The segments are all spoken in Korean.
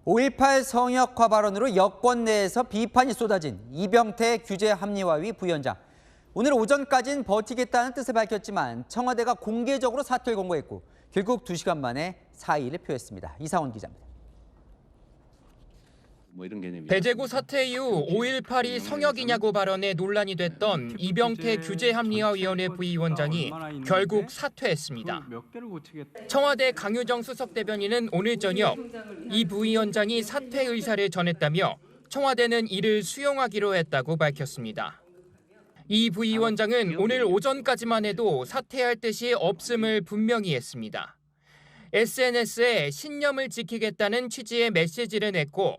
5.18 성역화 발언으로 여권 내에서 비판이 쏟아진 이병태 규제합리화위 부위원장. 오늘 오전까지는 버티겠다는 뜻을 밝혔지만 청와대가 공개적으로 사퇴를 권고했고 결국 2시간 만에 사의를 표했습니다. 이상원 기자입니다. 배제구 사퇴 이후 5.18이 성역이냐고 발언에 논란이 됐던 이병태 규제합리화위원회 부위원장이 결국 사퇴했습니다. 청와대 강유정 수석대변인은 오늘 저녁 이 부위원장이 사퇴 의사를 전했다며 청와대는 이를 수용하기로 했다고 밝혔습니다. 이 부위원장은 오늘 오전까지만 해도 사퇴할 뜻이 없음을 분명히 했습니다. SNS에 신념을 지키겠다는 취지의 메시지를 냈고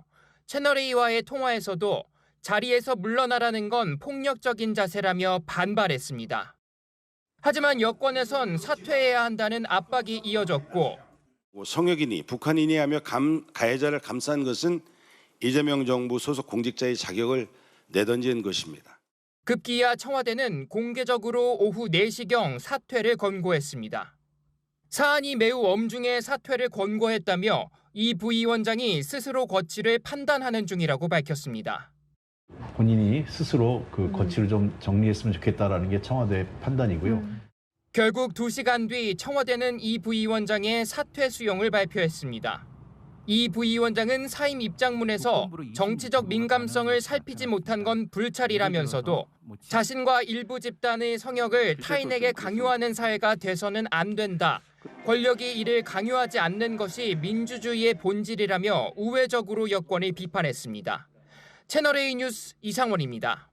채널A와의 통화에서도 자리에서 물러나라는 건 폭력적인 자세라며 반발했습니다. 하지만 여권에선 사퇴해야 한다는 압박이 이어졌고 성역이니 북한이니 하며 가해자를 감싼 것은 이재명 정부 소속 공직자의 자격을 내던진 것입니다. 급기야 청와대는 공개적으로 오후 4시경 사퇴를 권고했습니다. 사안이 매우 엄중해 사퇴를 권고했다며 이 부위원장이 스스로 거취를 판단하는 중이라고 밝혔습니다. 본인이 스스로 그 거취를 좀 정리했으면 좋겠다라는 게 청와대 판단이고요. 결국 2시간 뒤 청와대는 이 부위원장의 사퇴 수용을 발표했습니다. 이 부위원장은 사임 입장문에서 정치적 민감성을 살피지 못한 건 불찰이라면서도 자신과 일부 집단의 성역을 타인에게 강요하는 사회가 돼서는 안 된다. 권력이 이를 강요하지 않는 것이 민주주의의 본질이라며 우회적으로 여권을 비판했습니다. 채널A 뉴스 이상원입니다.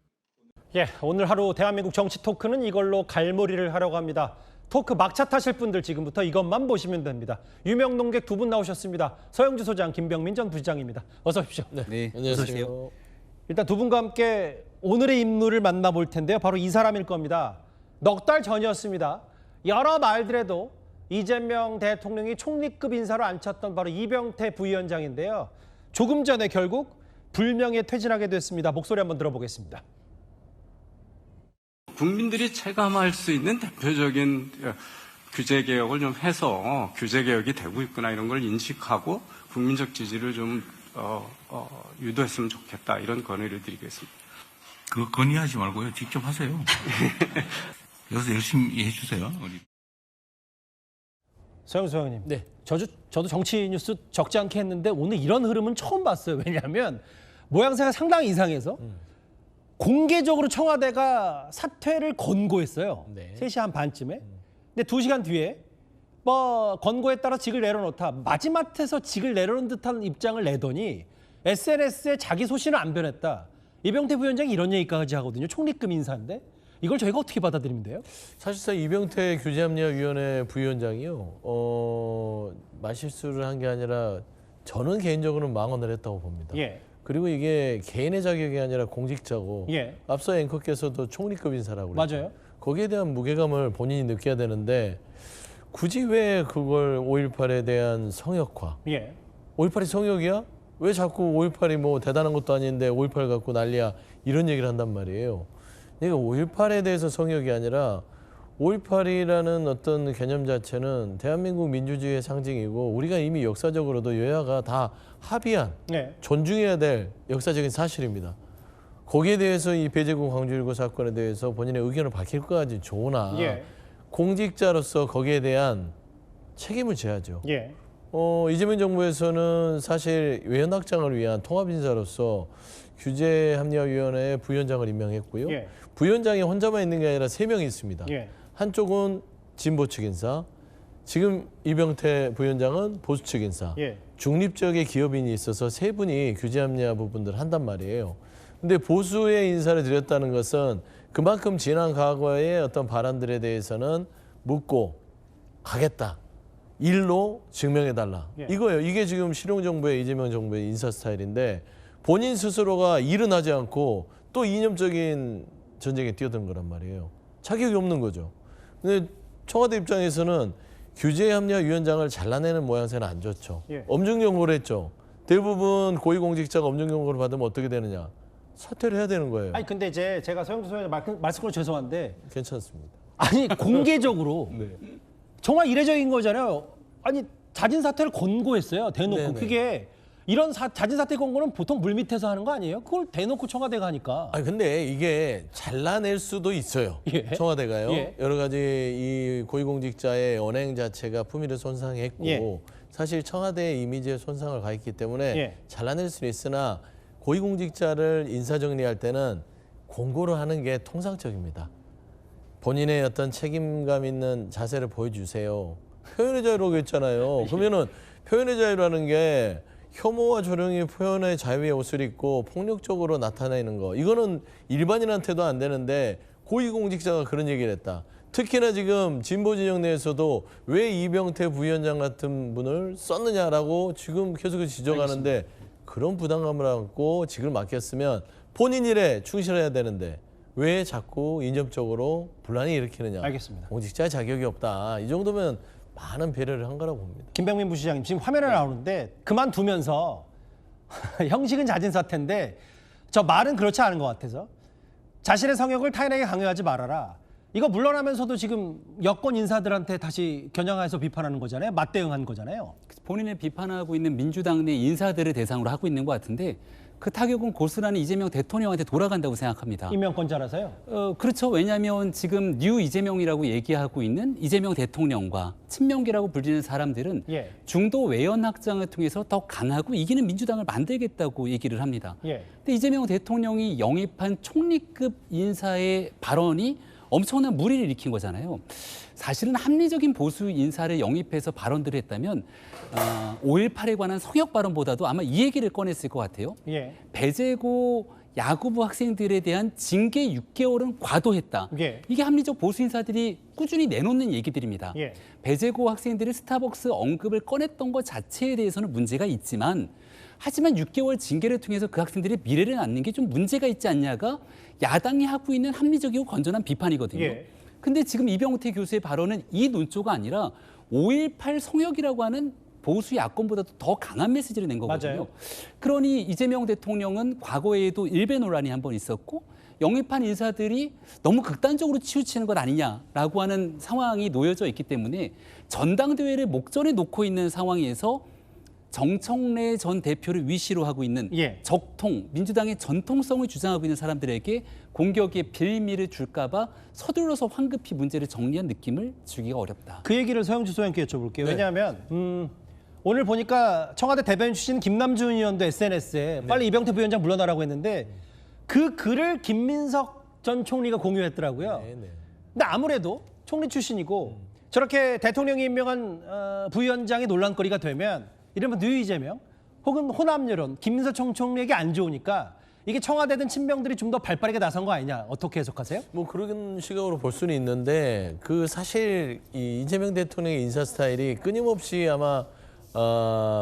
오늘 하루 대한민국 정치 토크는 이걸로 갈무리를 하려고 합니다. 토크 막차 타실 분들 지금부터 이것만 보시면 됩니다. 유명 농객 2분 나오셨습니다. 서영주 소장, 김병민 전 부시장입니다. 어서 오십시오. 네, 안녕하세요. 일단 2분과 함께 오늘의 인물을 만나볼 텐데요. 바로 이 사람일 겁니다. 넉 달 전이었습니다. 여러 말들에도 이재명 대통령이 총리급 인사로 앉혔던 바로 이병태 부위원장인데요. 조금 전에 결국 불명예 퇴진하게 됐습니다. 목소리 한번 들어보겠습니다. 국민들이 체감할 수 있는 대표적인 규제 개혁을 좀 해서 규제 개혁이 되고 있구나 이런 걸 인식하고 국민적 지지를 좀 유도했으면 좋겠다 이런 건의를 드리겠습니다. 그거 건의하지 말고요. 직접 하세요. 여기서 열심히 해주세요. 서영수 의원님, 저도 정치 뉴스 적지 않게 했는데 오늘 이런 흐름은 처음 봤어요. 왜냐하면 모양새가 상당히 이상해서 공개적으로 청와대가 사퇴를 권고했어요. 3시 한 반쯤에. 근데 2시간 뒤에 권고에 따라 직을 내려놓다 마지막에서 직을 내려놓은 듯한 입장을 내더니 SNS에 자기 소신을 안 변했다. 이병태 부위원장이 이런 얘기까지 하거든요. 총리급 인사인데. 이걸 저희가 어떻게 받아들이면 돼요? 사실상 이병태 규제합리화위원회 부위원장이요. 말실수를 한 게 아니라 저는 개인적으로는 망언을 했다고 봅니다. 그리고 이게 개인의 자격이 아니라 공직자고 앞서 앵커께서도 총리급 인사라고 그랬죠. 맞아요. 거기에 대한 무게감을 본인이 느껴야 되는데 굳이 왜 그걸 5.18에 대한 성역화 5.18이 성역이야? 왜 자꾸 5.18이 뭐 대단한 것도 아닌데 5.18 갖고 난리야 이런 얘기를 한단 말이에요. 그러니까 5.18에 대해서 성역이 아니라 5.18이라는 어떤 개념 자체는 대한민국 민주주의의 상징이고 우리가 이미 역사적으로도 여야가 다 합의한 존중해야 될 역사적인 사실입니다. 거기에 대해서 이 배제구 광주일구 사건에 대해서 본인의 의견을 밝힐 것까지 좋으나 공직자로서 거기에 대한 책임을 져야죠. 이재명 정부에서는 사실 외연확장을 위한 통합인사로서 규제합리화위원회 부위원장을 임명했고요. 부위원장이 혼자만 있는 게 아니라 3명이 있습니다. 한쪽은 진보 측 인사, 지금 이병태 부위원장은 보수 측 인사, 중립적인 기업인이 있어서 3분이 규제합리화 부분들을 한단 말이에요. 근데 보수의 인사를 드렸다는 것은 그만큼 지난 과거의 어떤 발언들에 대해서는 묻고 가겠다. 일로 증명해달라. 이거예요. 이게 지금 실용정부의 이재명 정부의 인사 스타일인데 본인 스스로가 일은 하지 않고 또 이념적인 전쟁에 뛰어든 거란 말이에요. 자격이 없는 거죠. 근데 청와대 입장에서는 규제합리화위원장을 잘라내는 모양새는 안 좋죠. 엄중경고를 했죠. 대부분 고위공직자가 엄중경고를 받으면 어떻게 되느냐. 사퇴를 해야 되는 거예요. 아니 근데 제가 서영수 소장님 말씀으로 죄송한데 괜찮습니다. 아니 공개적으로 정말 이례적인 거잖아요. 아니 자진 사퇴를 권고했어요. 대놓고. 그게 이런 자진 사퇴 공고는 보통 물밑에서 하는 거 아니에요? 그걸 대놓고 청와대가 하니까. 아니 근데 이게 잘라낼 수도 있어요. 예. 청와대가요. 예. 여러 가지 이 고위공직자의 언행 자체가 품위를 손상했고 예. 사실 청와대의 이미지에 손상을 가했기 때문에 예. 잘라낼 수는 있으나 고위공직자를 인사정리할 때는 공고를 하는 게 통상적입니다. 본인의 어떤 책임감 있는 자세를 보여주세요. 표현의 자유라고 했잖아요. 그러면은 표현의 자유라는 게 혐오와 조롱이 표현의 자유의 옷을 입고 폭력적으로 나타내는 거. 이거는 일반인한테도 안 되는데 고위공직자가 그런 얘기를 했다. 특히나 지금 진보 진영 내에서도 왜 이병태 부위원장 같은 분을 썼느냐라고 지금 계속 지적하는데 그런 부담감을 안고 직을 맡겼으면 본인 일에 충실해야 되는데 왜 자꾸 인접적으로 분란이 일으키느냐. 알겠습니다. 공직자의 자격이 없다. 이 정도면 많은 배려를 한 거라고 봅니다. 김병민 부시장님 지금 화면에 나오는데 그만두면서 형식은 자진 사퇴인데 저 말은 그렇지 않은 것 같아서 자신의 성역을 타인에게 강요하지 말아라. 이거 물러나면서도 지금 여권 인사들한테 다시 겨냥해서 비판하는 거잖아요. 맞대응한 거잖아요. 본인을 비판하고 있는 민주당 내 인사들을 대상으로 하고 있는 것 같은데 그 타격은 고스란히 이재명 대통령한테 돌아간다고 생각합니다. 임명권자라서요? 그렇죠. 왜냐하면 지금 뉴 이재명이라고 얘기하고 있는 이재명 대통령과 친명계라고 불리는 사람들은 예. 중도 외연 확장을 통해서 더 강하고 이기는 민주당을 만들겠다고 얘기를 합니다. 예. 근데 이재명 대통령이 영입한 총리급 인사의 발언이 엄청난 무리를 일으킨 거잖아요. 사실은 합리적인 보수 인사를 영입해서 발언들을 했다면 5.18에 관한 성역 발언보다도 아마 이 얘기를 꺼냈을 것 같아요. 예. 배재고 야구부 학생들에 대한 징계 6개월은 과도했다. 예. 이게 합리적 보수 인사들이 꾸준히 내놓는 얘기들입니다. 예. 배재고 학생들이 스타벅스 언급을 꺼냈던 것 자체에 대해서는 문제가 있지만 하지만 6개월 징계를 통해서 그 학생들의 미래를 낳는 게 좀 문제가 있지 않냐가 야당이 하고 있는 합리적이고 건전한 비판이거든요. 예. 근데 지금 이병태 교수의 발언은 이 논조가 아니라 5.18 성역이라고 하는 보수 야권보다도 더 강한 메시지를 낸 거거든요. 맞아요. 그러니 이재명 대통령은 과거에도 일배 논란이 한 번 있었고 영입한 인사들이 너무 극단적으로 치우치는 것 아니냐라고 하는 상황이 놓여져 있기 때문에 전당대회를 목전에 놓고 있는 상황에서 정청래 전 대표를 위시로 하고 있는 예. 적통, 민주당의 전통성을 주장하고 있는 사람들에게 공격의 빌미를 줄까 봐 서둘러서 황급히 문제를 정리한 느낌을 주기가 어렵다. 그 얘기를 서영주 소장님께 여쭤볼게요. 네. 왜냐하면 오늘 보니까 청와대 대변인 출신 김남준 의원도 SNS에 빨리 이병태 부위원장 물러나라고 했는데 그 글을 김민석 전 총리가 공유했더라고요. 네, 네. 근데 아무래도 총리 출신이고 저렇게 대통령이 임명한 부위원장이 논란거리가 되면 이른바 뉴 이재명 혹은 호남 여론, 김민석 총리에게 안 좋으니까 이게 청와대든 친명들이 좀 더 발빠르게 나선 거 아니냐. 어떻게 해석하세요? 뭐 그런 시각으로 볼 수는 있는데 그 사실 이 이재명 대통령의 인사 스타일이 끊임없이 아마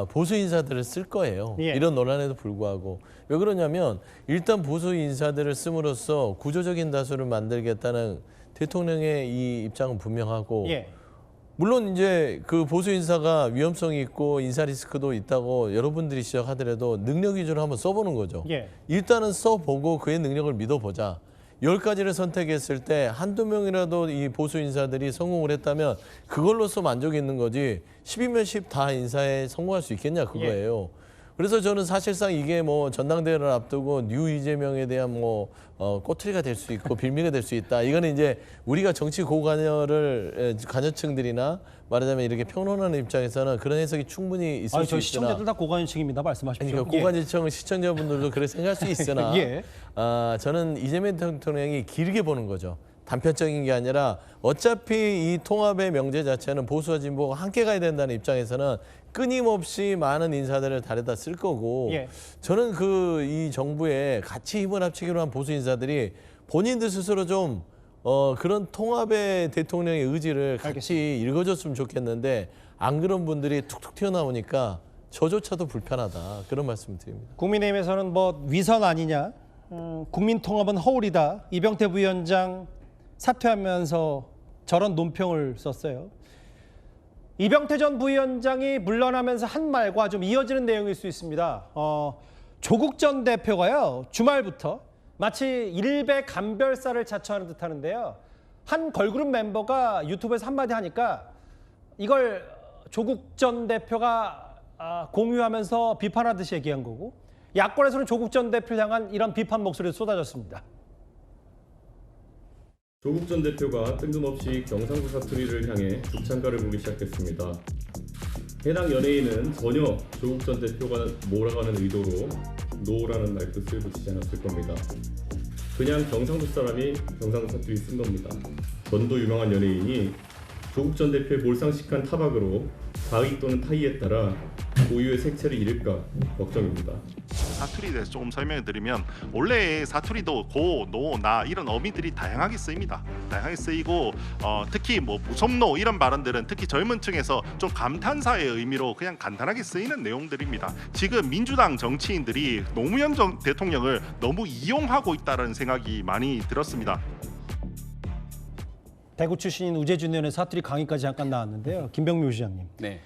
보수 인사들을 쓸 거예요. 예. 이런 논란에도 불구하고. 왜 그러냐면 일단 보수 인사들을 씀으로써 구조적인 다수를 만들겠다는 대통령의 이 입장은 분명하고 예. 물론 이제 그 보수 인사가 위험성이 있고 인사 리스크도 있다고 여러분들이 지적하더라도 능력 위주로 한번 써보는 거죠. 예. 일단은 써보고 그의 능력을 믿어보자. 10가지를 선택했을 때 한두 명이라도 이 보수 인사들이 성공을 했다면 그걸로써 만족이 있는 거지 10이면 10 다 인사에 성공할 수 있겠냐 그거예요. 그래서 저는 사실상 이게 뭐 전당대회를 앞두고 뉴 이재명에 대한 뭐 꼬투리가 될 수 있고 빌미가 될 수 있다. 이거는 이제 우리가 정치 고관여를 관여층들이나 말하자면 이렇게 평론하는 입장에서는 그런 해석이 충분히 있을 수 있으나 저희 시청자들 다 고관여층입니다. 말씀하십시오. 그러니까 고관여층 시청자분들도 그렇게 생각할 수 있으나 예. 저는 이재명 대통령이 길게 보는 거죠. 단편적인 게 아니라 어차피 이 통합의 명제 자체는 보수와 진보가 함께 가야 된다는 입장에서는 끊임없이 많은 인사들을 다려다 쓸 거고 예. 저는 이 정부에 같이 힘을 합치기로 한 보수 인사들이 본인들 스스로 좀 그런 통합의 대통령의 의지를 같이 읽어줬으면 좋겠는데 안 그런 분들이 툭툭 튀어나오니까 저조차도 불편하다 그런 말씀을 드립니다. 국민의힘에서는 뭐 위선 아니냐, 국민통합은 허울이다. 이병태 부위원장 사퇴하면서 저런 논평을 썼어요. 이병태 전 부위원장이 물러나면서 한 말과 좀 이어지는 내용일 수 있습니다. 조국 전 대표가요 주말부터 마치 일베 감별사를 자처하는 듯하는데요. 한 걸그룹 멤버가 유튜브에서 한마디 하니까 이걸 조국 전 대표가 공유하면서 비판하듯이 얘기한 거고 야권에서는 조국 전 대표를 향한 이런 비판 목소리가 쏟아졌습니다. 조국 전 대표가 뜬금없이 경상도 사투리를 향해 죽창가를 부르기 시작했습니다. 해당 연예인은 전혀 조국 전 대표가 몰아가는 의도로 노라는 말뜻을 붙이지 않았을 겁니다. 그냥 경상도 사람이 경상도 사투리 쓴 겁니다. 전도 유명한 연예인이 조국 전 대표의 몰상식한 타박으로 가의 또는 타의에 따라 고유의 색채를 잃을까 걱정입니다. 사투리에 대해서 조금 설명을 드리면 원래 사투리도 고, 노, 나 이런 어미들이 다양하게 쓰입니다. 다양하게 쓰이고 특히 뭐 무섭노 이런 발언들은 특히 젊은 층에서 좀 감탄사의 의미로 그냥 간단하게 쓰이는 내용들입니다. 지금 민주당 정치인들이 노무현 대통령을 너무 이용하고 있다는 생각이 많이 들었습니다. 대구 출신인 우재준 의원의 사투리 강의까지 잠깐 나왔는데요. 김병묘 시장님. 네.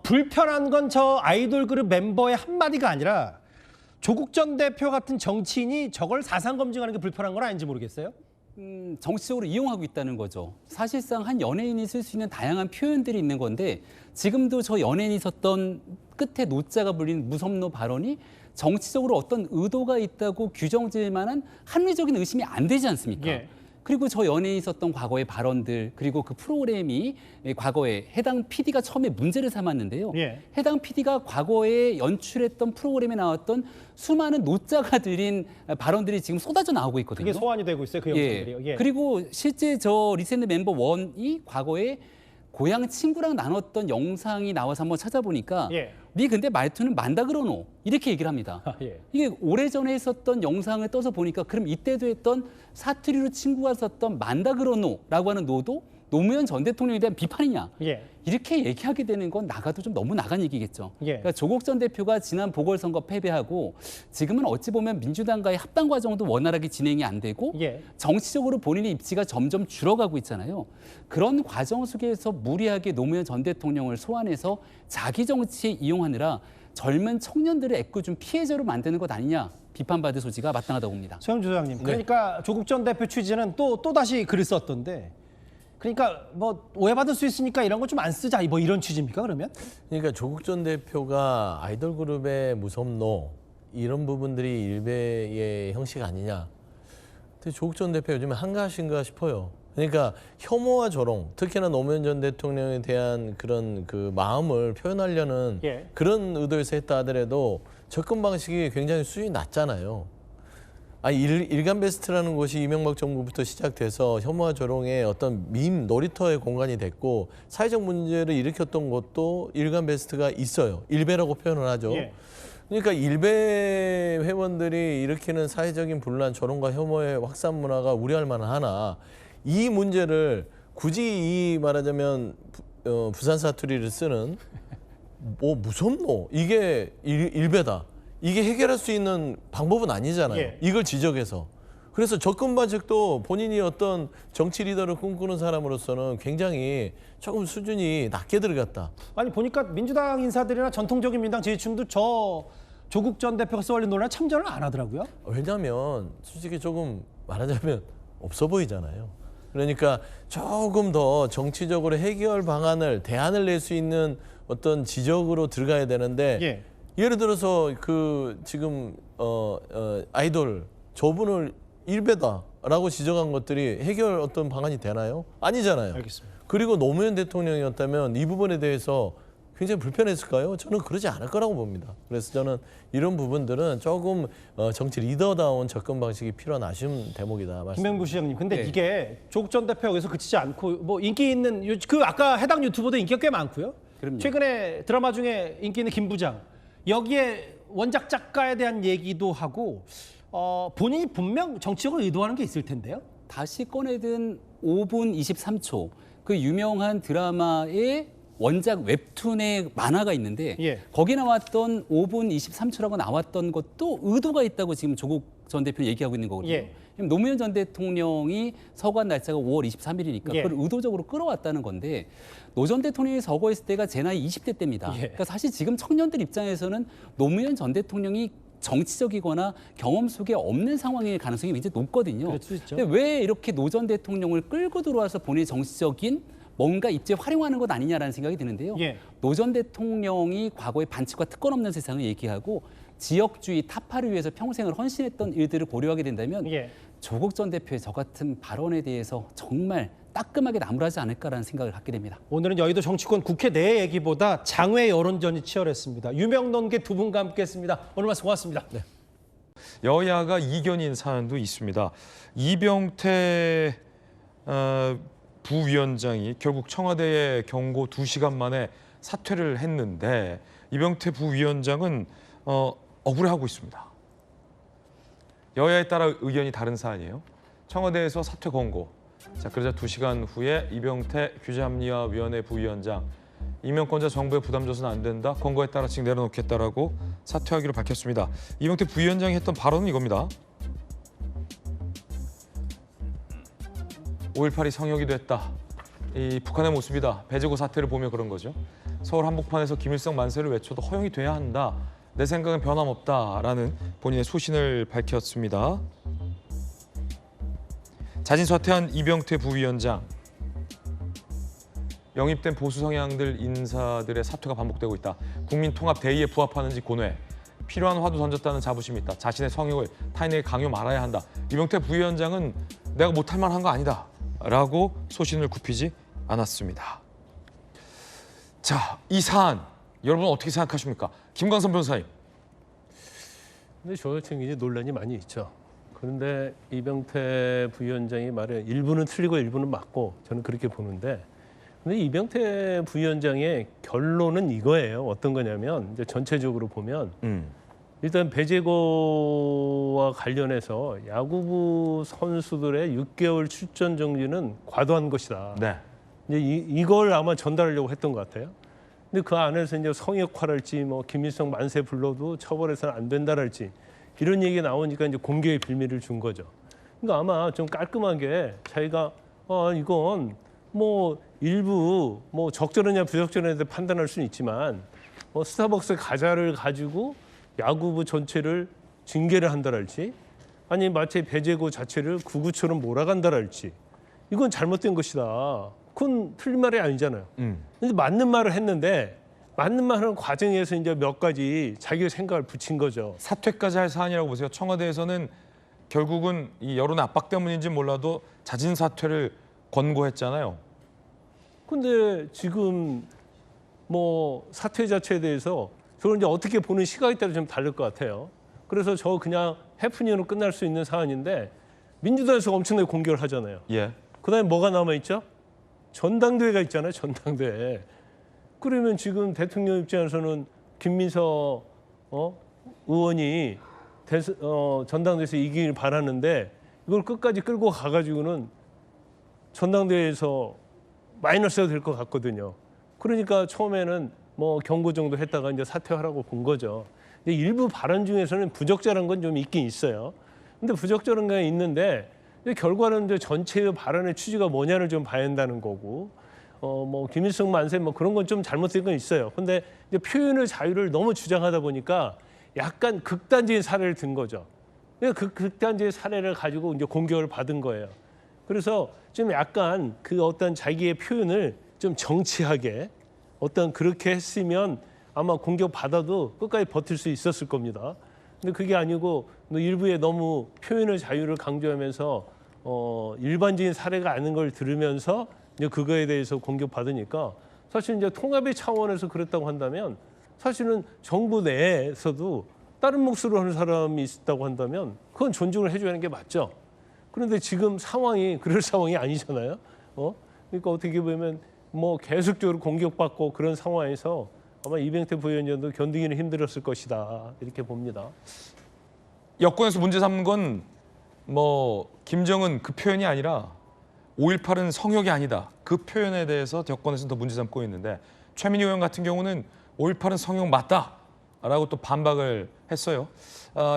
불편한 건 저 아이돌 그룹 멤버의 한마디가 아니라 조국 전 대표 같은 정치인이 저걸 사상 검증하는 게 불편한 건 아닌지 모르겠어요. 정치적으로 이용하고 있다는 거죠. 사실상 한 연예인이 쓸 수 있는 다양한 표현들이 있는 건데 지금도 저 연예인이 썼던 끝에 노자가 불리는 무섭노 발언이 정치적으로 어떤 의도가 있다고 규정질 만한 합리적인 의심이 안 되지 않습니까? 예. 그리고 저 연예인이 썼던 과거의 발언들 그리고 그 프로그램이 과거에 해당 PD가 처음에 문제를 삼았는데요. 예. 해당 PD가 과거에 연출했던 프로그램에 나왔던 수많은 노자가 들인 발언들이 지금 쏟아져 나오고 있거든요. 그게 소환이 되고 있어요. 그 영상들이요. 예. 그리고 실제 저 리센트 멤버 1이 과거에 고향 친구랑 나눴던 영상이 나와서 한번 찾아보니까 예. 네 근데 말투는 만다 그러노 이렇게 얘기를 합니다. 예. 이게 오래전에 했었던 영상을 떠서 보니까 그럼 이때도 했던 사투리로 친구가 썼던 만다 그러노라고 하는 노도 노무현 전 대통령에 대한 비판이냐 예. 이렇게 얘기하게 되는 건 나가도 좀 너무 나간 얘기겠죠. 예. 그러니까 조국 전 대표가 지난 보궐선거 패배하고 지금은 어찌 보면 민주당과의 합당 과정도 원활하게 진행이 안 되고 예. 정치적으로 본인의 입지가 점점 줄어가고 있잖아요. 그런 과정 속에서 무리하게 노무현 전 대통령을 소환해서 자기 정치에 이용하느라 젊은 청년들을 애꿎은 피해자로 만드는 것 아니냐 비판받을 소지가 마땅하다고 봅니다. 소영주 소장님. 그러니까 조국 전 대표 취재는 또 다시 글을 썼던데 그러니까 뭐 오해받을 수 있으니까 이런 거 좀 안 쓰자 뭐 이런 취지입니까 그러면? 그러니까 조국 전 대표가 아이돌 그룹의 무섭노 이런 부분들이 일베의 형식 아니냐. 근데 조국 전 대표 요즘에 한가하신가 싶어요. 그러니까 혐오와 조롱, 특히나 노무현 전 대통령에 대한 그런 그 마음을 표현하려는 예. 그런 의도에서 했다 하더라도 접근 방식이 굉장히 수준이 낮잖아요. 일간 베스트라는 곳이 이명박 정부부터 시작돼서 혐오와 조롱의 어떤 밈 놀이터의 공간이 됐고 사회적 문제를 일으켰던 것도 일간 베스트가 있어요. 일베라고 표현을 하죠. 예. 그러니까 일베 회원들이 일으키는 사회적인 분란, 조롱과 혐오의 확산 문화가 우려할 만하나 이 문제를 굳이 이 말하자면 부산 사투리를 쓰는 뭐 무섭노 이게 일베다. 이게 해결할 수 있는 방법은 아니잖아요. 예. 이걸 지적해서. 그래서 접근 방식도 본인이 어떤 정치 리더를 꿈꾸는 사람으로서는 굉장히 조금 수준이 낮게 들어갔다. 아니 보니까 민주당 인사들이나 전통적인 민당 지지층도 저 조국 전 대표가 쏘아올린 논란에 참전을 안 하더라고요. 왜냐하면 솔직히 조금 말하자면 없어 보이잖아요. 그러니까 조금 더 정치적으로 해결 방안을 대안을 낼 수 있는 어떤 지적으로 들어가야 되는데 예. 예를 들어서 그 지금 아이돌 저분을 일베다라고 지적한 것들이 해결 어떤 방안이 되나요? 아니잖아요. 알겠습니다. 그리고 노무현 대통령이었다면 이 부분에 대해서 굉장히 불편했을까요? 저는 그러지 않을 거라고 봅니다. 그래서 저는 이런 부분들은 조금 정치 리더다운 접근 방식이 필요한 아쉬운 대목이다. 김명부 시장님, 근데 네. 이게 조국 전 대표 여기서 그치지 않고 뭐 인기 있는 그 아까 해당 유튜버도 인기가 꽤 많고요. 그럼요. 최근에 드라마 중에 인기 있는 김 부장 여기에 원작 작가에 대한 얘기도 하고 본인이 분명 정치적으로 의도하는 게 있을 텐데요. 다시 꺼내든 5분 23초 그 유명한 드라마의 원작 웹툰의 만화가 있는데 예. 거기 나왔던 5분 23초라고 나왔던 것도 의도가 있다고 지금 조국 전 대표는 얘기하고 있는 거거든요. 예. 노무현 전 대통령이 서거한 날짜가 5월 23일이니까 예. 그걸 의도적으로 끌어왔다는 건데 노 전 대통령이 서거했을 때가 제 나이 20대 때입니다. 예. 그러니까 사실 지금 청년들 입장에서는 노무현 전 대통령이 정치적이거나 경험 속에 없는 상황일 가능성이 굉장히 높거든요. 그럴 수 있죠. 근데 왜 이렇게 노 전 대통령을 끌고 들어와서 본인의 정치적인 뭔가 입지에 활용하는 것 아니냐라는 생각이 드는데요. 예. 노 전 대통령이 과거에 반칙과 특권 없는 세상을 얘기하고 지역주의 타파를 위해서 평생을 헌신했던 일들을 고려하게 된다면 예. 조국 전 대표의 저 같은 발언에 대해서 정말 따끔하게 나무라지 않을까라는 생각을 갖게 됩니다. 오늘은 여의도 정치권 국회 내 얘기보다 장외 여론전이 치열했습니다. 유명론계 두 분과 함께했습니다. 오늘 말씀 고맙습니다. 네. 여야가 이견인 사안도 있습니다. 이병태 부위원장이 결국 청와대에 경고 2시간 만에 사퇴를 했는데 이병태 부위원장은 억울해하고 있습니다. 여야에 따라 의견이 다른 사안이에요. 청와대에서 사퇴 권고. 자, 그러자 2시간 후에 이병태 규제합리화위원회 부위원장 임명권자 정부에 부담 줘서는 안 된다. 권고에 따라 즉 내려놓겠다라고 사퇴하기로 밝혔습니다. 이병태 부위원장이 했던 발언은 이겁니다. 5.18이 성역이 됐다. 이 북한의 모습이다. 배제고 사태를 보며 그런 거죠. 서울 한복판에서 김일성 만세를 외쳐도 허용이 돼야 한다. 내 생각은 변함없다라는 본인의 소신을 밝혔습니다. 자진 사퇴한 이병태 부위원장. 영입된 보수 성향들 인사들의 사퇴가 반복되고 있다. 국민 통합 대의에 부합하는지 고뇌. 필요한 화두 던졌다는 자부심이 있다. 자신의 성역을 타인에게 강요 말아야 한다. 이병태 부위원장은 내가 못할 만한 거 아니다. 라고 소신을 굽히지 않았습니다. 자, 이 사안 여러분 어떻게 생각하십니까? 김광선 변호사님. 근데 저 같은 경우에 논란이 많이 있죠. 그런데 이병태 부위원장이 말에 일부는 틀리고 일부는 맞고 저는 그렇게 보는데, 근데 이병태 부위원장의 결론은 이거예요. 어떤 거냐면 이제 전체적으로 보면 일단 배제고와 관련해서 야구부 선수들의 6개월 출전 정지는 과도한 것이다. 네. 이제 이걸 아마 전달하려고 했던 것 같아요. 근데 그 안에서 이제 성역화랄지 뭐 김일성 만세 불러도 처벌해서는 안 된다랄지 이런 얘기가 나오니까 이제 공개의 빌미를 준 거죠. 그러니까 아마 좀 깔끔하게 자기가 이건 뭐 일부 뭐 적절하냐 부적절하냐 판단할 수는 있지만 스타벅스 과자를 가지고 야구부 전체를 징계를 한다랄지 아니 마치 배제고 자체를 구구처럼 몰아간다랄지 이건 잘못된 것이다. 그건 틀린 말이 아니잖아요. 근데 맞는 말을 했는데 맞는 말하는 과정에서 이제 몇 가지 자기의 생각을 붙인 거죠. 사퇴까지 할 사안이라고 보세요. 청와대에서는 결국은 이 여론 압박 때문인지 몰라도 자진 사퇴를 권고했잖아요. 근데 지금 뭐 사퇴 자체에 대해서 저는 이제 어떻게 보는 시각에 따라 좀 다를 것 같아요. 그래서 저 그냥 해프닝으로 끝날 수 있는 사안인데 민주당에서 엄청나게 공격을 하잖아요. 예. 그다음에 뭐가 남아있죠? 전당대회가 있잖아요. 전당대회. 그러면 지금 대통령 입장에서는 김민석 의원이 전당대회에서 이기길 바라는데 이걸 끝까지 끌고 가가지고는 전당대회에서 마이너스가 될 것 같거든요. 그러니까 처음에는 뭐 경고 정도 했다가 이제 사퇴하라고 본 거죠. 근데 일부 발언 중에서는 부적절한 건 좀 있긴 있어요. 근데 부적절한 게 있는데 결과는 이제 전체의 발언의 취지가 뭐냐를 좀 봐야 한다는 거고, 뭐 김일성 만세 뭐 그런 건 좀 잘못된 건 있어요. 근데 이제 표현의 자유를 너무 주장하다 보니까 약간 극단적인 사례를 든 거죠. 그 극단적인 사례를 가지고 이제 공격을 받은 거예요. 그래서 좀 약간 그 어떤 자기의 표현을 좀 정치하게 어떤 그렇게 했으면 아마 공격 받아도 끝까지 버틸 수 있었을 겁니다. 근데 그게 아니고 일부에 너무 표현의 자유를 강조하면서 일반적인 사례가 아닌 걸 들으면서 이제 그거에 대해서 공격받으니까 사실 이제 통합의 차원에서 그랬다고 한다면 사실은 정부 내에서도 다른 몫으로 하는 사람이 있다고 한다면 그건 존중을 해줘야 하는 게 맞죠. 그런데 지금 상황이 그럴 상황이 아니잖아요. 그러니까 어떻게 보면 뭐 계속적으로 공격받고 그런 상황에서 아마 이병태 부위원장도 견디기는 힘들었을 것이다 이렇게 봅니다. 여권에서 문제 삼는 건 뭐 김정은 그 표현이 아니라 5.18은 성역이 아니다. 그 표현에 대해서 여권에서는 더 문제 삼고 있는데 최민희 의원 같은 경우는 5.18은 성역 맞다라고 또 반박을 했어요.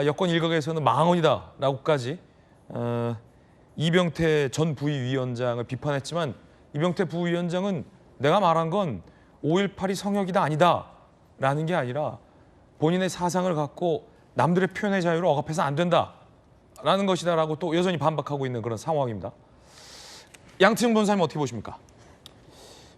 여권 일각에서는 망언이다라고까지 이병태 전 부위원장을 비판했지만 이병태 부위원장은 내가 말한 건 5.18이 성역이다 아니다라는 게 아니라 본인의 사상을 갖고 남들의 표현의 자유를 억압해서 안 된다라는 것이다라고 또 여전히 반박하고 있는 그런 상황입니다. 양태형 변호사님 어떻게 보십니까?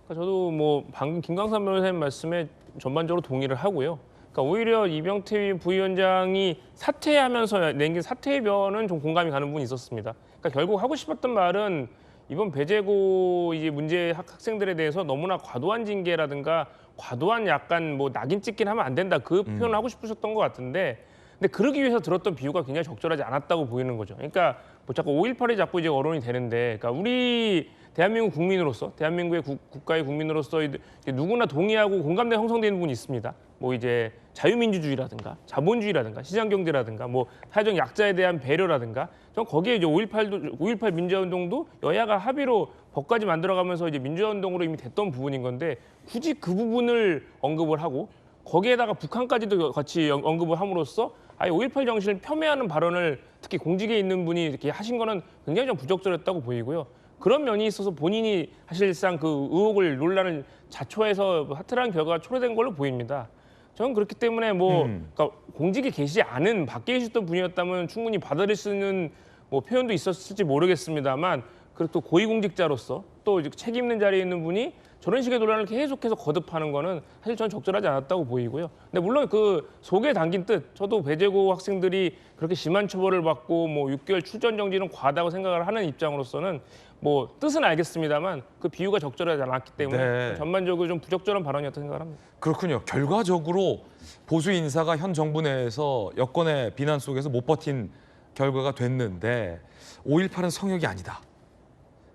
그러니까 저도 뭐 방금 김광삼 변호사님 말씀에 전반적으로 동의를 하고요. 그러니까 오히려 이병태 부위원장이 사퇴하면서 낸 게 사퇴변은 좀 공감이 가는 부분이 있었습니다. 그러니까 결국 하고 싶었던 말은 이번 배제고 이제 문제 학생들에 대해서 너무나 과도한 징계라든가 과도한 약간 뭐 낙인 찍긴 하면 안 된다 그 표현을 하고 싶으셨던 것 같은데, 근데 그러기 위해서 들었던 비유가 굉장히 적절하지 않았다고 보이는 거죠. 그러니까 뭐 자꾸 5.18이 자꾸 이제 거론이 되는데, 그러니까 우리 대한민국 국민으로서, 대한민국의 국가의 국민으로서 이제 누구나 동의하고 공감대 형성되는 부분이 있습니다. 뭐 이제 자유민주주의라든가 자본주의라든가 시장경제라든가 뭐 사회적 약자에 대한 배려라든가, 전 거기에 이제 5.18 민주화운동도 여야가 합의로 법까지 만들어가면서 이제 민주화운동으로 이미 됐던 부분인 건데, 굳이 그 부분을 언급을 하고 거기에다가 북한까지도 같이 언급을 함으로써 아예 5.18 정신을 폄훼하는 발언을 특히 공직에 있는 분이 이렇게 하신 거는 굉장히 좀 부적절했다고 보이고요. 그런 면이 있어서 본인이 사실상 그 의혹을 논란을 자초해서 화트라는 결과가 초래된 걸로 보입니다. 저는 그렇기 때문에 뭐 그러니까 공직에 계시지 않은 밖에 계셨던 분이었다면 충분히 받아들일 수 있는 뭐 표현도 있었을지 모르겠습니다만, 그리고 또 고위공직자로서 또 이제 책임 있는 자리에 있는 분이 저런 식의 논란을 계속해서 거듭하는 거는 사실 저는 적절하지 않았다고 보이고요. 근데 물론 그 속에 담긴 뜻, 저도 배제고 학생들이 그렇게 심한 처벌을 받고 뭐 6개월 출전 정지는 과하다고 생각을 하는 입장으로서는 뭐 뜻은 알겠습니다만 그 비유가 적절하지 않았기 때문에 네. 전반적으로 좀 부적절한 발언이었다고 생각을 합니다. 그렇군요. 결과적으로 보수 인사가 현 정부 내에서 여권의 비난 속에서 못 버틴 결과가 됐는데 5.18은 성역이 아니다.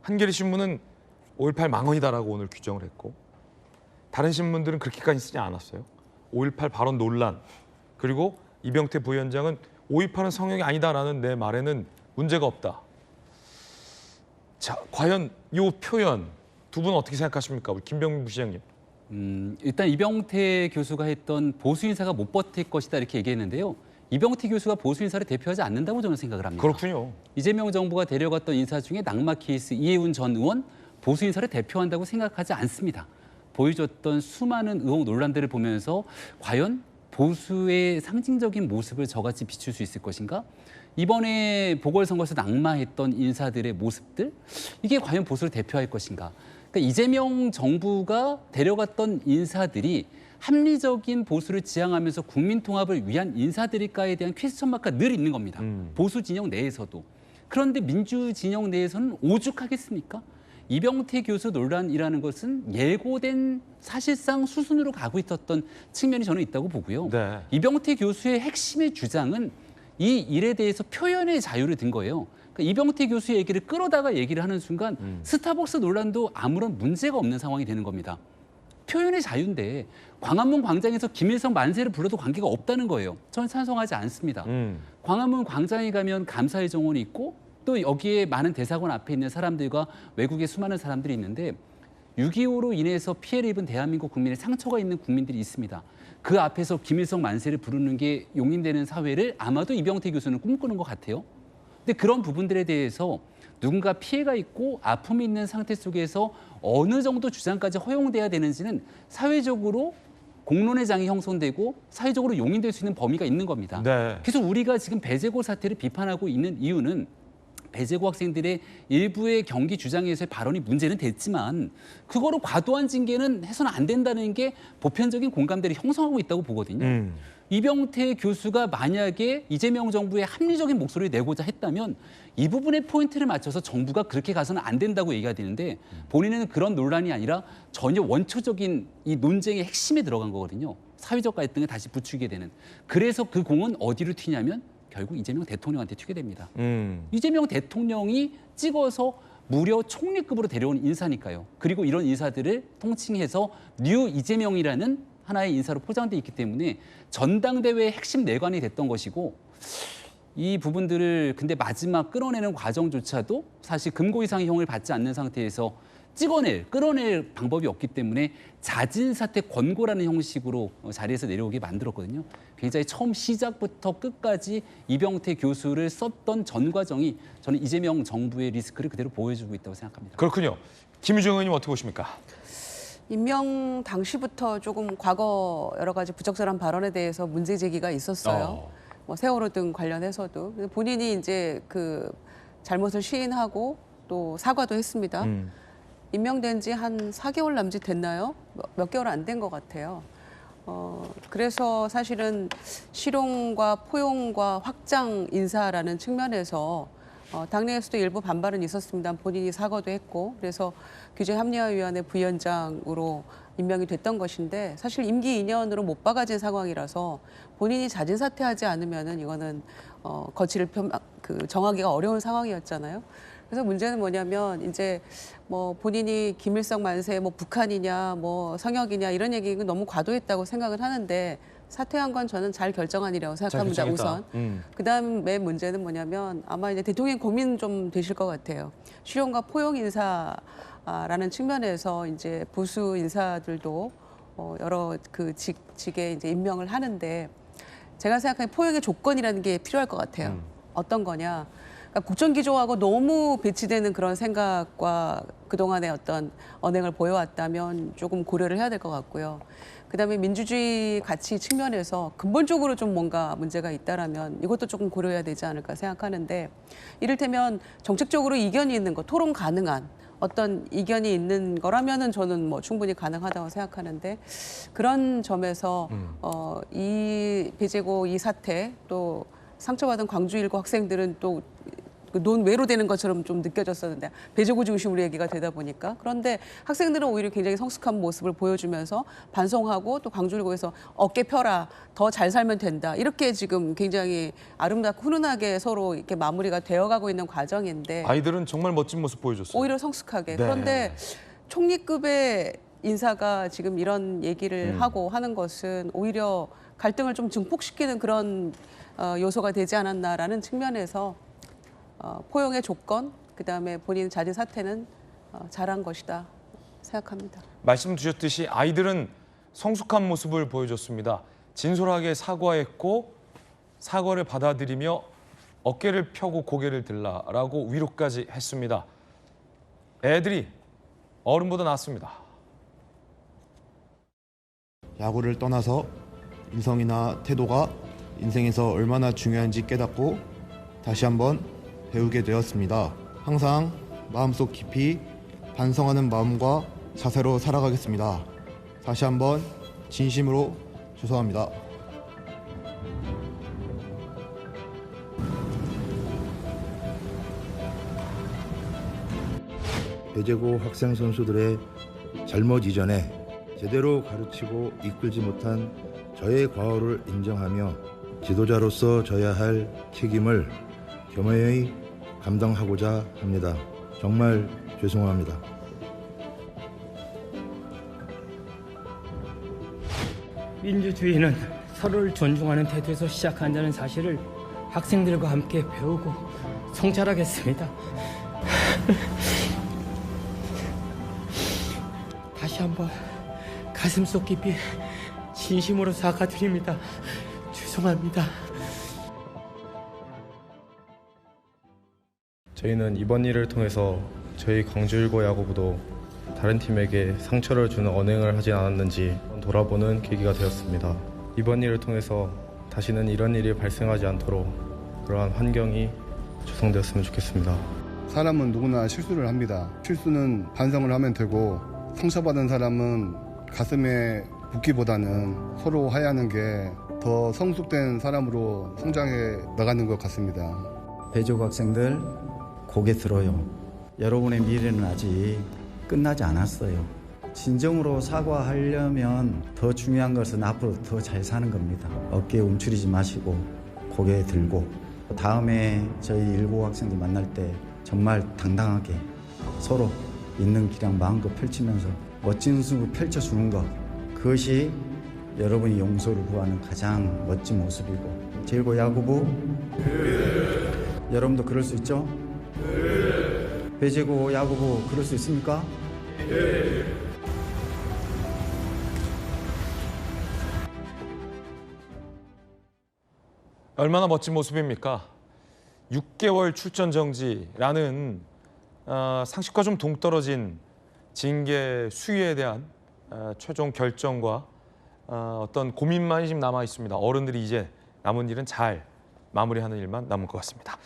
한겨레 신문은 5.18 망언이다라고 오늘 규정을 했고, 다른 신문들은 그렇게까지 쓰지 않았어요. 5.18 발언 논란, 그리고 이병태 부위원장은 5.18은 성역이 아니다라는 내 말에는 문제가 없다. 자, 과연 이 표현 두 분은 어떻게 생각하십니까? 우리 김병민 부시장님. 일단 이병태 교수가 했던 보수 인사가 못 버틸 것이다 이렇게 얘기했는데요. 이병태 교수가 보수 인사를 대표하지 않는다고 저는 생각을 합니다. 그렇군요. 이재명 정부가 데려갔던 인사 중에 낙마 케이스 이해운 전 의원 보수 인사를 대표한다고 생각하지 않습니다. 보여줬던 수많은 의혹 논란들을 보면서 과연 보수의 상징적인 모습을 저같이 비출 수 있을 것인가? 이번에 보궐선거에서 낙마했던 인사들의 모습들, 이게 과연 보수를 대표할 것인가? 그러니까 이재명 정부가 데려갔던 인사들이 합리적인 보수를 지향하면서 국민 통합을 위한 인사들일까에 대한 퀘스천 마크가 늘 있는 겁니다. 보수 진영 내에서도. 그런데 민주 진영 내에서는 오죽하겠습니까? 이병태 교수 논란이라는 것은 예고된 사실상 수순으로 가고 있었던 측면이 저는 있다고 보고요. 네. 이병태 교수의 핵심의 주장은 이 일에 대해서 표현의 자유를 든 거예요. 그러니까 이병태 교수의 얘기를 끌어다가 얘기를 하는 순간 스타벅스 논란도 아무런 문제가 없는 상황이 되는 겁니다. 표현의 자유인데 광화문 광장에서 김일성 만세를 불러도 관계가 없다는 거예요. 저는 찬성하지 않습니다. 광화문 광장에 가면 감사의 정원이 있고 또 여기에 많은 대사관 앞에 있는 사람들과 외국의 수많은 사람들이 있는데 6.25로 인해서 피해를 입은 대한민국 국민의 상처가 있는 국민들이 있습니다. 그 앞에서 김일성 만세를 부르는 게 용인되는 사회를 아마도 이병태 교수는 꿈꾸는 것 같아요. 근데 그런 부분들에 대해서 누군가 피해가 있고 아픔이 있는 상태 속에서 어느 정도 주장까지 허용돼야 되는지는 사회적으로 공론의 장이 형성되고 사회적으로 용인될 수 있는 범위가 있는 겁니다. 네. 그래서 우리가 지금 배제고 사태를 비판하고 있는 이유는 배제고 학생들의 일부의 경기 주장에서의 발언이 문제는 됐지만 그거로 과도한 징계는 해서는 안 된다는 게 보편적인 공감대를 형성하고 있다고 보거든요. 이병태 교수가 만약에 이재명 정부의 합리적인 목소리를 내고자 했다면 이 부분에 포인트를 맞춰서 정부가 그렇게 가서는 안 된다고 얘기가 되는데 본인은 그런 논란이 아니라 전혀 원초적인 이 논쟁의 핵심에 들어간 거거든요. 사회적 갈등을 다시 부추기게 되는. 그래서 그 공은 어디로 튀냐면 결국 이재명 대통령한테 튀게 됩니다. 이재명 대통령이 찍어서 무려 총리급으로 데려온 인사니까요. 그리고 이런 인사들을 통칭해서 뉴 이재명이라는 하나의 인사로 포장돼 있기 때문에 전당대회의 핵심 내관이 됐던 것이고 이 부분들을 근데 마지막 끌어내는 과정조차도 사실 금고 이상의 형을 받지 않는 상태에서 끌어낼 방법이 없기 때문에 자진사퇴 권고라는 형식으로 자리에서 내려오게 만들었거든요. 굉장히 처음 시작부터 끝까지 이병태 교수를 썼던 전 과정이 저는 이재명 정부의 리스크를 그대로 보여주고 있다고 생각합니다. 그렇군요. 김유정 의원님 어떻게 보십니까? 임명 당시부터 조금 과거 여러 가지 부적절한 발언에 대해서 문제 제기가 있었어요. 뭐 세월호 등 관련해서도 본인이 이제 그 잘못을 시인하고 또 사과도 했습니다. 임명된 지 한 4개월 남짓 됐나요? 몇 개월 안 된 것 같아요. 그래서 사실은 실용과 포용과 확장 인사라는 측면에서 당내에서도 일부 반발은 있었습니다. 본인이 사과도 했고 그래서 규제합리화위원회 부위원장으로 임명이 됐던 것인데 사실 임기 2년으로 못 박아진 상황이라서 본인이 자진 사퇴하지 않으면은 이거는 거취를 정하기가 어려운 상황이었잖아요. 그래서 문제는 뭐냐면 이제 뭐 본인이 김일성 만세, 뭐 북한이냐, 뭐 성역이냐 이런 얘기는 너무 과도했다고 생각을 하는데 사퇴한 건 저는 잘 결정한 일이라고 생각합니다. 우선. 그다음에 문제는 뭐냐면 아마 이제 대통령 고민 좀 되실 것 같아요. 실용과 포용 인사라는 측면에서 이제 보수 인사들도 여러 그 직에 이제 임명을 하는데 제가 생각하는 포용의 조건이라는 게 필요할 것 같아요. 어떤 거냐? 그러니까 국정기조하고 너무 배치되는 그런 생각과 그동안의 어떤 언행을 보여왔다면 조금 고려를 해야 될 것 같고요. 그다음에 민주주의 가치 측면에서 근본적으로 좀 뭔가 문제가 있다라면 이것도 조금 고려해야 되지 않을까 생각하는데 이를테면 정책적으로 이견이 있는 거, 토론 가능한 어떤 이견이 있는 거라면은 저는 뭐 충분히 가능하다고 생각하는데 그런 점에서 이 배제고 이 사태 또 상처받은 광주 일고 학생들은 또 논외로 되는 것처럼 좀 느껴졌었는데 배제고 중심으로 얘기가 되다 보니까 그런데 학생들은 오히려 굉장히 성숙한 모습을 보여주면서 반성하고 또 광주일고에서 어깨 펴라 더 잘 살면 된다 이렇게 지금 굉장히 아름답고 훈훈하게 서로 이렇게 마무리가 되어가고 있는 과정인데 아이들은 정말 멋진 모습 보여줬어요. 오히려 성숙하게 네. 그런데 총리급의 인사가 지금 이런 얘기를 하고 하는 것은 오히려 갈등을 좀 증폭시키는 그런 요소가 되지 않았나라는 측면에서 포용의 조건, 그다음에 본인 자진 사퇴는 잘한 것이다 생각합니다. 말씀 주셨듯이 아이들은 성숙한 모습을 보여줬습니다. 진솔하게 사과했고 사과를 받아들이며 어깨를 펴고 고개를 들라라고 위로까지 했습니다. 애들이 어른보다 낫습니다. 야구를 떠나서 인성이나 태도가 인생에서 얼마나 중요한지 깨닫고 다시 한번 배우게 되었습니다. 항상 마음속 깊이 반성하는 마음과 자세로 살아가겠습니다. 다시 한번 진심으로 죄송합니다. 배제고 학생 선수들의 잘못 이전에 제대로 가르치고 이끌지 못한 저의 과오를 인정하며 지도자로서 져야 할 책임을 겸허히 감당하고자 합니다. 정말 죄송합니다. 민주주의는 서로를 존중하는 태도에서 시작한다는 사실을 학생들과 함께 배우고 성찰하겠습니다. 다시 한번 가슴속 깊이 진심으로 사과드립니다. 죄송합니다. 저희는 이번 일을 통해서 저희 광주일고 야구부도 다른 팀에게 상처를 주는 언행을 하진 않았는지 돌아보는 계기가 되었습니다. 이번 일을 통해서 다시는 이런 일이 발생하지 않도록 그러한 환경이 조성되었으면 좋겠습니다. 사람은 누구나 실수를 합니다. 실수는 반성을 하면 되고 상처받은 사람은 가슴에 붓기보다는 서로 화해하는 게 더 성숙된 사람으로 성장해 나가는 것 같습니다. 배제고 학생들 고개 들어요. 여러분의 미래는 아직 끝나지 않았어요. 진정으로 사과하려면 더 중요한 것은 앞으로 더 잘 사는 겁니다. 어깨에 움츠리지 마시고 고개 들고 다음에 저희 일고 학생들 만날 때 정말 당당하게 서로 있는 기량 마음껏 펼치면서 멋진 모습을 펼쳐주는 것 그것이 여러분이 용서를 구하는 가장 멋진 모습이고 제1고 야구부 여러분도 그럴 수 있죠? 배제고 야구부 그럴 수 있습니까? 얼마나 멋진 모습입니까? 6개월 출전 정지라는 상식과 좀 동떨어진 징계 수위에 대한 최종 결정과 어떤 고민만이 지금 남아 있습니다. 어른들이 이제 남은 일은 잘 마무리하는 일만 남은 것 같습니다.